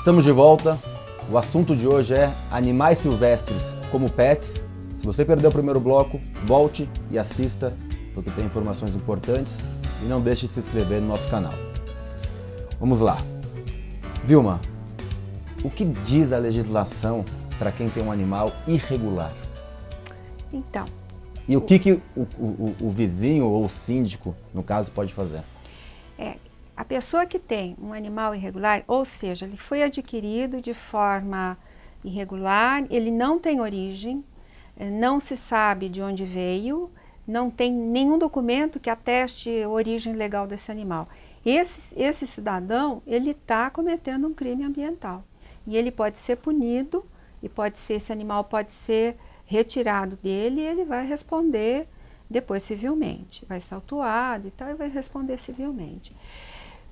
Estamos de volta. O assunto de hoje é animais silvestres como pets. Se você perdeu o primeiro bloco, volte e assista, porque tem informações importantes. E não deixe de se inscrever no nosso canal. Vamos lá. Vilma, o que diz a legislação para quem tem um animal irregular? Então... E o que o vizinho ou o síndico, no caso, pode fazer? A pessoa que tem um animal irregular, ou seja, ele foi adquirido de forma irregular, ele não tem origem, não se sabe de onde veio, não tem nenhum documento que ateste a origem legal desse animal. Esse cidadão, ele está cometendo um crime ambiental. E ele pode ser punido, e esse animal pode ser retirado dele e ele vai responder depois civilmente. Vai ser autuado e tal e vai responder civilmente.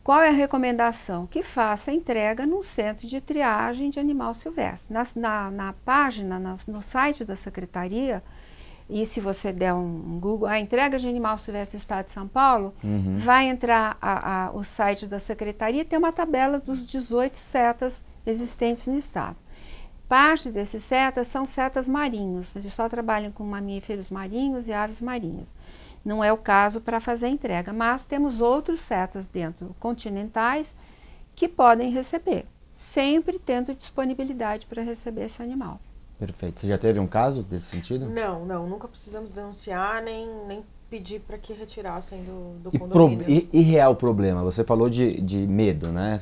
Qual é a recomendação? Que faça a entrega num centro de triagem de animal silvestre. Na página, no site da Secretaria, e se você der um Google, a entrega de animal silvestre do Estado de São Paulo, vai entrar o site da Secretaria e tem uma tabela dos 18 setas existentes no Estado. Parte desses setas são setas marinhos, eles só trabalham com mamíferos marinhos e aves marinhas. Não é o caso para fazer a entrega, mas temos outros setas dentro, continentais, que podem receber, sempre tendo disponibilidade para receber esse animal. Perfeito. Você já teve um caso desse sentido? Não, nunca precisamos denunciar, nem pedir para que retirassem do condomínio. E real problema? Você falou de medo, né?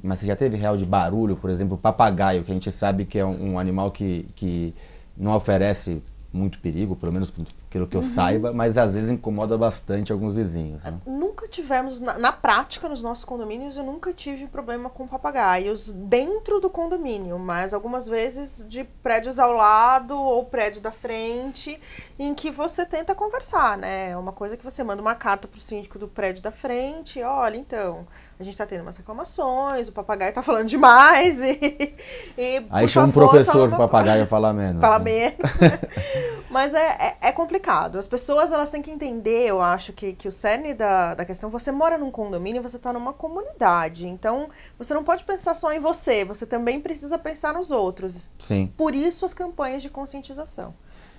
Mas você já teve real de barulho, por exemplo, o papagaio, que a gente sabe que é um animal que não oferece muito perigo, pelo menos pelo que eu saiba, mas às vezes incomoda bastante alguns vizinhos. Né? Nunca tivemos, na prática, nos nossos condomínios, eu nunca tive problema com papagaios dentro do condomínio, mas algumas vezes de prédios ao lado ou prédio da frente, em que você tenta conversar, né? É uma coisa que você manda uma carta para o síndico do prédio da frente, olha, então, a gente está tendo umas reclamações, o papagaio está falando demais aí chama um professor para o papagaio falar menos. Falar menos. Mas é complicado. As pessoas, elas têm que entender, eu acho que o cerne da questão, você mora num condomínio, você está numa comunidade, então você não pode pensar só em você também precisa pensar nos outros. Sim. Por isso as campanhas de conscientização.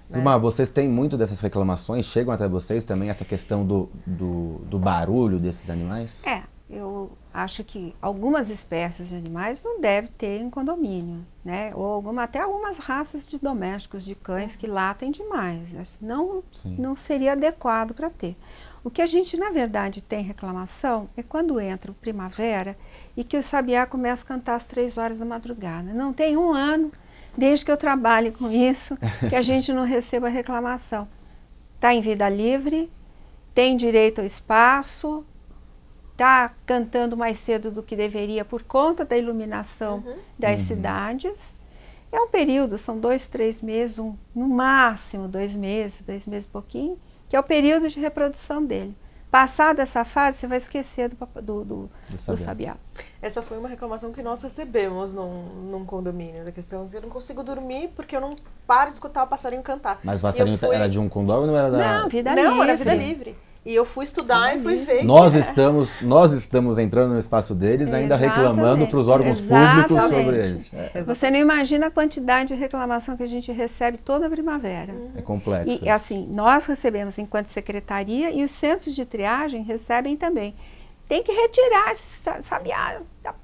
Né? Vilma, vocês têm muito dessas reclamações? Chegam até vocês também essa questão do barulho desses animais? Eu acho que algumas espécies de animais não devem ter em condomínio, né? Ou até algumas raças de domésticos, de cães que latem demais. Não seria adequado para ter. O que a gente, na verdade, tem reclamação é quando entra o primavera e que o sabiá começa a cantar às 3 horas da madrugada. Não tem um ano, desde que eu trabalho com isso, que a gente não receba reclamação. Está em vida livre, tem direito ao espaço, está cantando mais cedo do que deveria por conta da iluminação das cidades. É um período, são 2, 3 meses, no máximo 2 meses e pouquinho, que é o período de reprodução dele. Passada essa fase, você vai esquecer do sabiá. Essa foi uma reclamação que nós recebemos num condomínio, da questão de eu não consigo dormir porque eu não paro de escutar o passarinho cantar. Mas o passarinho era de um condomínio ou não era da... Não, vida livre. Não, era vida livre. E eu fui estudar e fui ver. Nós estamos entrando no espaço deles, ainda reclamando para os órgãos públicos sobre eles. Você não imagina a quantidade de reclamação que a gente recebe toda a primavera. É complexo. E assim, nós recebemos enquanto secretaria e os centros de triagem recebem também. Tem que retirar esse sabiá,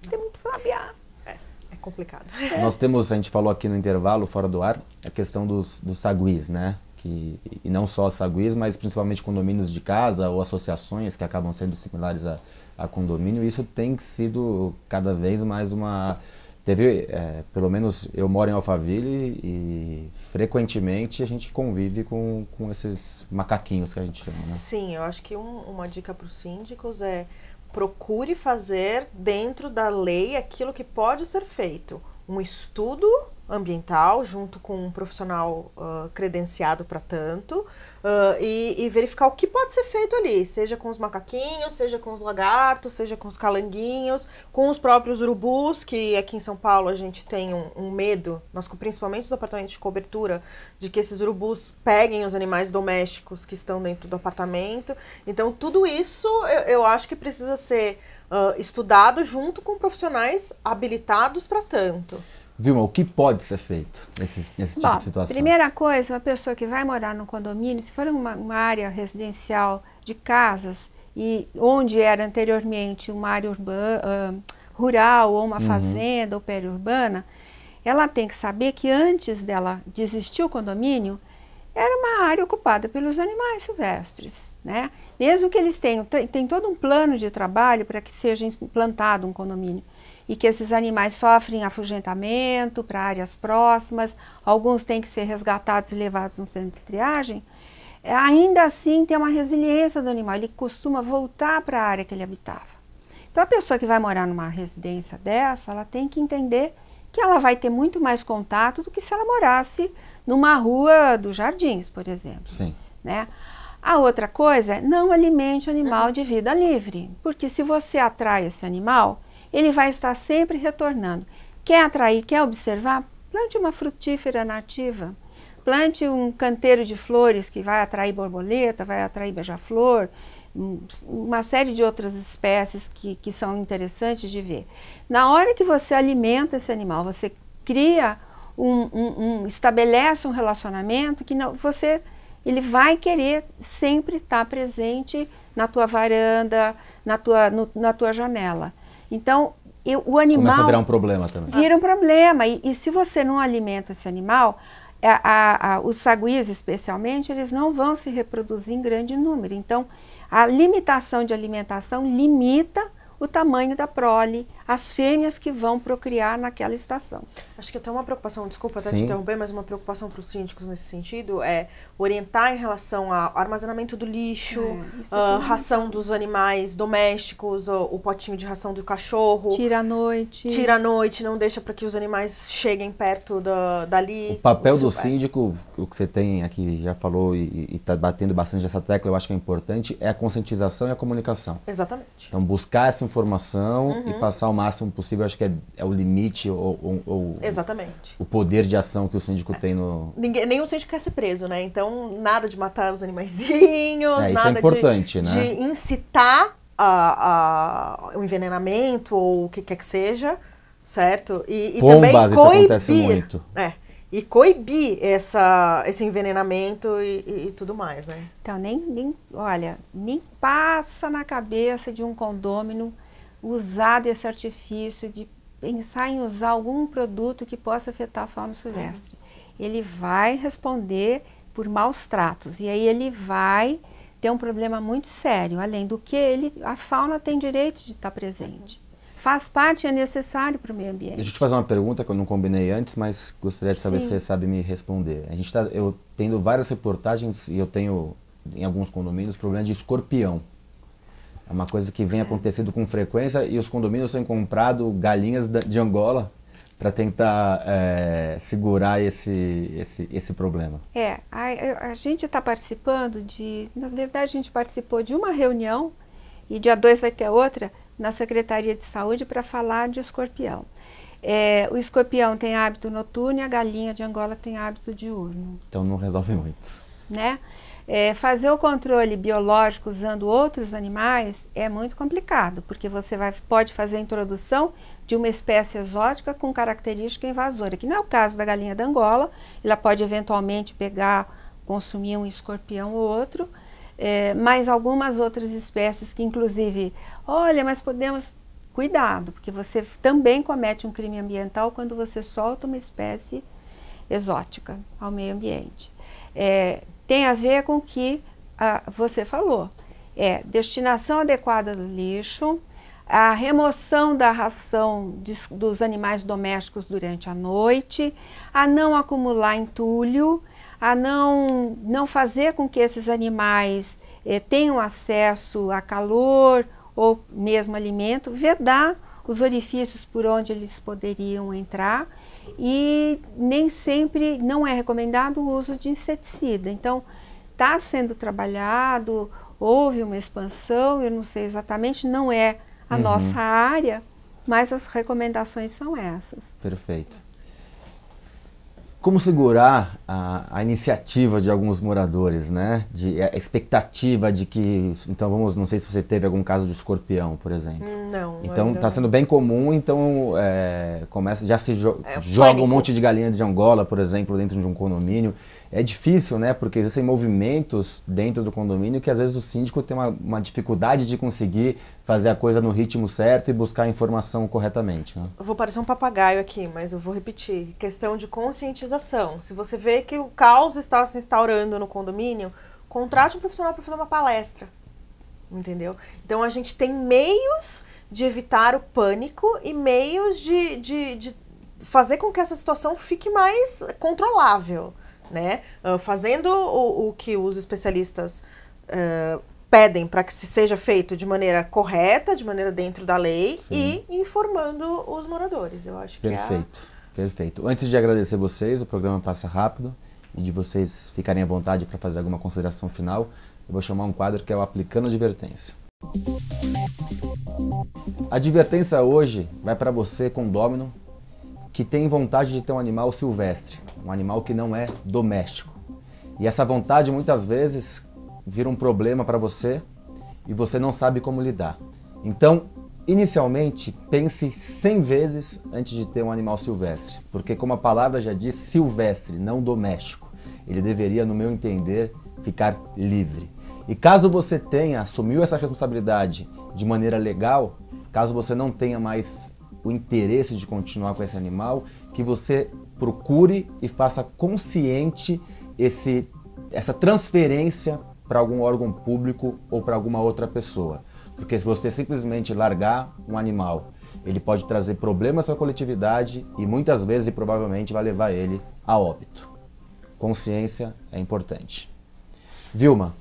tem muito sabiá. É complicado. Nós temos, a gente falou aqui no intervalo, fora do ar, a questão dos saguis, né? E não só saguis, mas principalmente condomínios de casa ou associações que acabam sendo similares a condomínio. Isso tem sido cada vez mais pelo menos eu moro em Alphaville e frequentemente a gente convive com esses macaquinhos que a gente chama, né? Sim, eu acho que uma dica para os síndicos é procure fazer dentro da lei aquilo que pode ser feito. Um estudo ambiental junto com um profissional credenciado para tanto e verificar o que pode ser feito ali, seja com os macaquinhos, seja com os lagartos, seja com os calanguinhos, com os próprios urubus, que aqui em São Paulo a gente tem um medo, principalmente os apartamentos de cobertura, de que esses urubus peguem os animais domésticos que estão dentro do apartamento. Então tudo isso eu acho que precisa ser estudado junto com profissionais habilitados para tanto. Vilma, o que pode ser feito nesse tipo de situação? Primeira coisa, uma pessoa que vai morar no condomínio, se for uma área residencial de casas, e onde era anteriormente uma área rural, ou uma fazenda, ou periurbana, ela tem que saber que antes de existir o condomínio, era uma área ocupada pelos animais silvestres, né? Mesmo que eles tenham todo um plano de trabalho para que seja implantado um condomínio, e que esses animais sofrem afugentamento para áreas próximas, alguns têm que ser resgatados e levados no centro de triagem, ainda assim tem uma resiliência do animal, ele costuma voltar para a área que ele habitava. Então a pessoa que vai morar numa residência dessa, ela tem que entender que ela vai ter muito mais contato do que se ela morasse numa rua dos Jardins, por exemplo. Sim. Né? A outra coisa é não alimente o animal de vida livre, porque se você atrai esse animal, ele vai estar sempre retornando. Quer atrair, quer observar? Plante uma frutífera nativa. Plante um canteiro de flores que vai atrair borboleta, vai atrair beija-flor, uma série de outras espécies que são interessantes de ver. Na hora que você alimenta esse animal, você cria estabelece um relacionamento que ele vai querer sempre estar presente na tua varanda, na tua janela. Então, o animal... Começa a virar um problema também. Vira um problema. E se você não alimenta esse animal, os saguis, especialmente, eles não vão se reproduzir em grande número. Então, a limitação de alimentação limita o tamanho da prole, as fêmeas que vão procriar naquela estação. Acho que até uma preocupação, desculpa até te interromper, mas uma preocupação para os síndicos nesse sentido é orientar em relação ao armazenamento do lixo, ração dos animais domésticos, o potinho de ração do cachorro. Tira à noite. Tira à noite, não deixa para que os animais cheguem perto dali. O papel do síndico, o que você tem aqui, já falou e está batendo bastante essa tecla, eu acho que é importante, é a conscientização e a comunicação. Exatamente. Então, buscar essa informação e passar o máximo possível, acho que é o limite ou exatamente. O poder de ação que o síndico tem no... Nenhum síndico quer ser preso, né? Então, nada de matar os animaizinhos, isso nada é importante, de incitar o envenenamento ou o que quer que seja, certo? E também Bombas, isso acontece muito. E coibir esse envenenamento e tudo mais, né? Então, nem passa na cabeça de um condômino usar desse artifício, de pensar em usar algum produto que possa afetar a fauna silvestre. Ele vai responder por maus tratos, e aí ele vai ter um problema muito sério, além do que a fauna tem direito de estar presente. Faz parte, é necessário para o meio ambiente. Deixa eu te fazer uma pergunta que eu não combinei antes, mas gostaria de saber se você sabe me responder. Eu tenho várias reportagens e eu tenho, em alguns condomínios, problema de escorpião. É uma coisa que vem acontecendo com frequência e os condomínios têm comprado galinhas de Angola para tentar segurar esse problema. A gente está participando na verdade a gente participou de uma reunião, e dia 2 vai ter outra, na Secretaria de Saúde para falar de escorpião. O escorpião tem hábito noturno e a galinha de Angola tem hábito diurno. Então não resolve muito. Né? Fazer o controle biológico usando outros animais é muito complicado, porque você pode fazer a introdução de uma espécie exótica com característica invasora, que não é o caso da galinha da Angola. Ela pode eventualmente consumir um escorpião ou outro, mas algumas outras espécies que inclusive, mas podemos, cuidado, porque você também comete um crime ambiental quando você solta uma espécie exótica ao meio ambiente. Tem a ver com o que você falou, destinação adequada do lixo, a remoção da ração dos animais domésticos durante a noite, a não acumular entulho, a não fazer com que esses animais tenham acesso a calor ou mesmo alimento, vedar os orifícios por onde eles poderiam entrar, e nem sempre não é recomendado o uso de inseticida. Então, está sendo trabalhado, houve uma expansão, eu não sei exatamente, não é a nossa área, mas as recomendações são essas. Perfeito. Como segurar a iniciativa de alguns moradores, né? A expectativa de que... Então, não sei se você teve algum caso de escorpião, por exemplo. Não. Então ainda está sendo bem comum, então já se joga pânico. um monte de galinha de Angola, por exemplo, dentro de um condomínio. É difícil, né? Porque existem movimentos dentro do condomínio que às vezes o síndico tem uma dificuldade de conseguir fazer a coisa no ritmo certo e buscar a informação corretamente, né? Eu vou parecer um papagaio aqui, mas eu vou repetir. Questão de conscientização. Se você vê que o caos está se instaurando no condomínio, contrate um profissional para fazer uma palestra. Entendeu? Então a gente tem meios de evitar o pânico e meios de fazer com que essa situação fique mais controlável, né? Fazendo o que os especialistas pedem para que se seja feito de maneira correta, de maneira dentro da lei. Sim. E informando os moradores. Eu acho que Perfeito. Antes de agradecer vocês, o programa passa rápido e de vocês ficarem à vontade para fazer alguma consideração final, eu vou chamar um quadro que é o Aplicando Advertência. A advertência hoje vai para você, condômino, que tem vontade de ter um animal silvestre, um animal que não é doméstico. E essa vontade muitas vezes vira um problema para você e você não sabe como lidar. Então, inicialmente, pense 100 vezes antes de ter um animal silvestre, porque como a palavra já diz, silvestre, não doméstico. Ele deveria, no meu entender, ficar livre. E caso você assumiu essa responsabilidade de maneira legal, caso você não tenha mais o interesse de continuar com esse animal, que você procure e faça consciente essa transferência para algum órgão público ou para alguma outra pessoa. Porque se você simplesmente largar um animal, ele pode trazer problemas para a coletividade e muitas vezes e provavelmente vai levar ele a óbito. Consciência é importante. Vilma,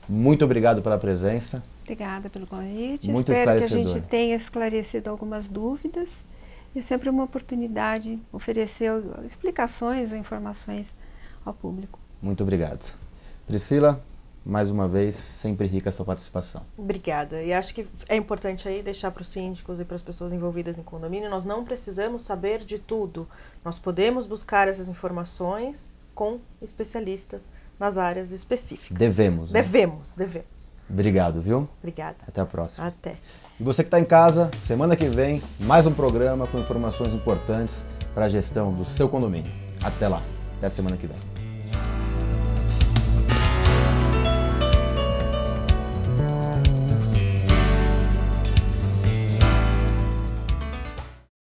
muito obrigado pela presença. Obrigada pelo convite. Muito Espero que a esclarecedor. gente tenha esclarecido algumas dúvidas. É sempre uma oportunidade oferecer explicações ou informações ao público. Muito obrigado. Priscila, mais uma vez, sempre rica a sua participação. Obrigada. E acho que é importante aí deixar para os síndicos e para as pessoas envolvidas em condomínio, nós não precisamos saber de tudo. Nós podemos buscar essas informações com especialistas nas áreas específicas. Devemos, né? Devemos. Obrigado, viu? Obrigada. Até a próxima. Até. E você que está em casa, semana que vem, mais um programa com informações importantes para a gestão do seu condomínio. Até lá. Até a semana que vem.